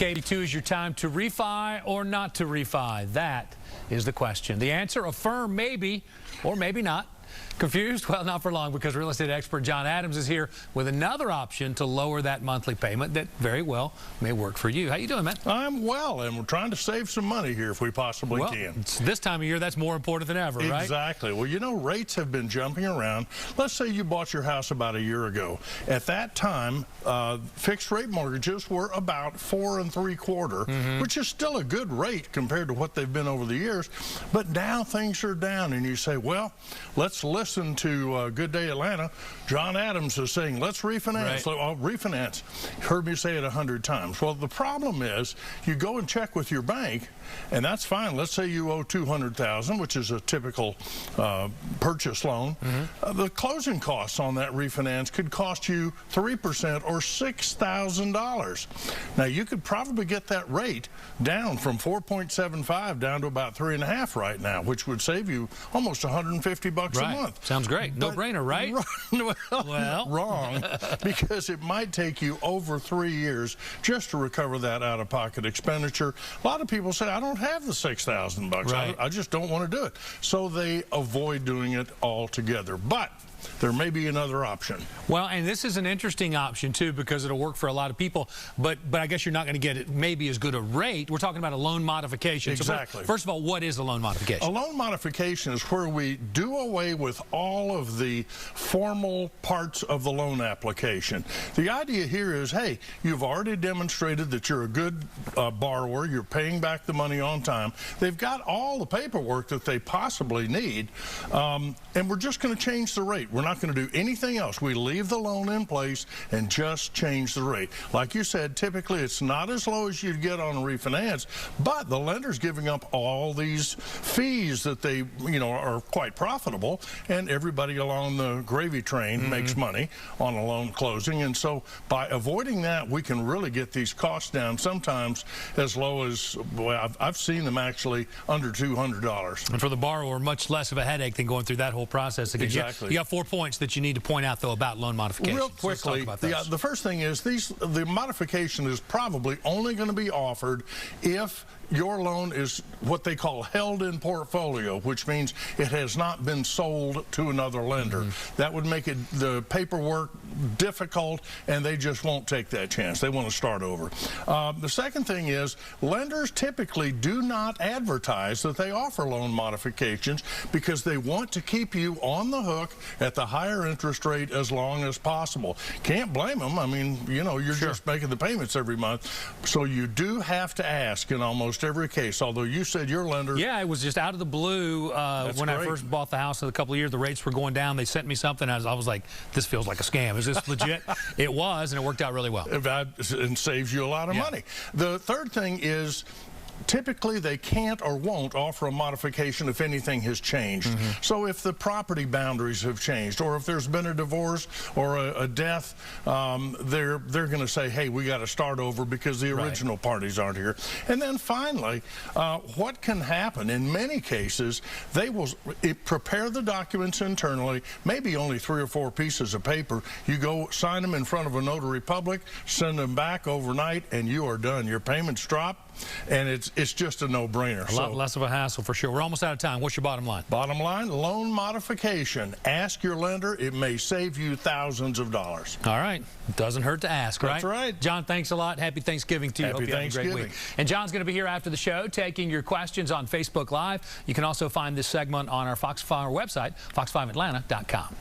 82 is your time to refi or not to refi. That is the question. The answer, affirm maybe or maybe not. Confused? Well, not for long, because real estate expert John Adams is here with another option to lower that monthly payment that very well may work for you. How you doing, man? I'm well, and we're trying to save some money here if we possibly can. It's this time of year, that's more important than ever, right? Exactly. Well, you know, rates have been jumping around. Let's say you bought your house about a year ago. At that time, fixed rate mortgages were about 4 3/4, which is still a good rate compared to what they've been over the years. But now things are down, and you say, well, let's listen to Good Day Atlanta. John Adams is saying, let's refinance. Right. Refinance. Heard me say it 100 times. Well, the problem is you go and check with your bank, and that's fine. Let's say you owe $200,000, which is a typical purchase loan. The closing costs on that refinance could cost you 3% or $6,000. Now, you could probably get that rate down from 4.75 down to about 3.5 right now, which would save you almost $150 a month. Sounds great. No-brainer, right? Well, wrong, because it might take you over 3 years just to recover that out-of-pocket expenditure. A lot of people say, I don't have the $6,000. Right. I just don't want to do it. So they avoid doing it altogether. But there may be another option. Well, and this is an interesting option, too, because it'll work for a lot of people. But I guess you're not going to get it maybe as good a rate. We're talking about a loan modification. Exactly. So first of all, what is a loan modification? A loan modification is where we do away with all of the formal parts of the loan application. The idea here is, hey, you've already demonstrated that you're a good borrower. You're paying back the money on time. They've got all the paperwork that they possibly need, and we're just going to change the rate. We're not going to do anything else. We leave the loan in place and just change the rate. Like you said, typically it's not as low as you'd get on a refinance, but the lender's giving up all these fees that they, are quite profitable, and everybody along the gravy train makes money on a loan closing. And so by avoiding that, we can really get these costs down, sometimes as low as, well, I've seen them actually under $200. And for the borrower, much less of a headache than going through that whole process again. Exactly. You got 4 points that you need to point out, though, about loan modification. Real quickly, the first thing is the modification is probably only going to be offered if your loan is what they call held in portfolio, which means it has not been sold to another lender. That would make the paperwork difficult, and they just won't take that chance. They want to start over. The second thing is lenders typically do not advertise that they offer loan modifications because they want to keep you on the hook at the higher interest rate as long as possible. Can't blame them. I mean, you're just making the payments every month. So you do have to ask in almost every case, although you said your lender... Yeah, it was just out of the blue. When I first bought the house in a couple of years, the rates were going down. They sent me something. I was like, this feels like a scam. Is this legit? It was, and it worked out really well. And saves you a lot of money. The third thing is, typically they can't or won't offer a modification if anything has changed. So if the property boundaries have changed, or if there's been a divorce or a death, they're going to say, hey, we got to start over because the original parties aren't here. And then finally, what can happen in many cases, they will prepare the documents internally, maybe only 3 or 4 pieces of paper. You go sign them in front of a notary public, send them back overnight, and you are done. Your payments drop, and it's just a no-brainer. A lot less of a hassle for sure. We're almost out of time. What's your bottom line? Bottom line, loan modification. Ask your lender. It may save you thousands of dollars. All right. It doesn't hurt to ask, right? That's right. John, thanks a lot. Happy Thanksgiving to you. Happy Thanksgiving. Have a great week. And John's going to be here after the show taking your questions on Facebook Live. You can also find this segment on our Fox 5 website, fox5atlanta.com.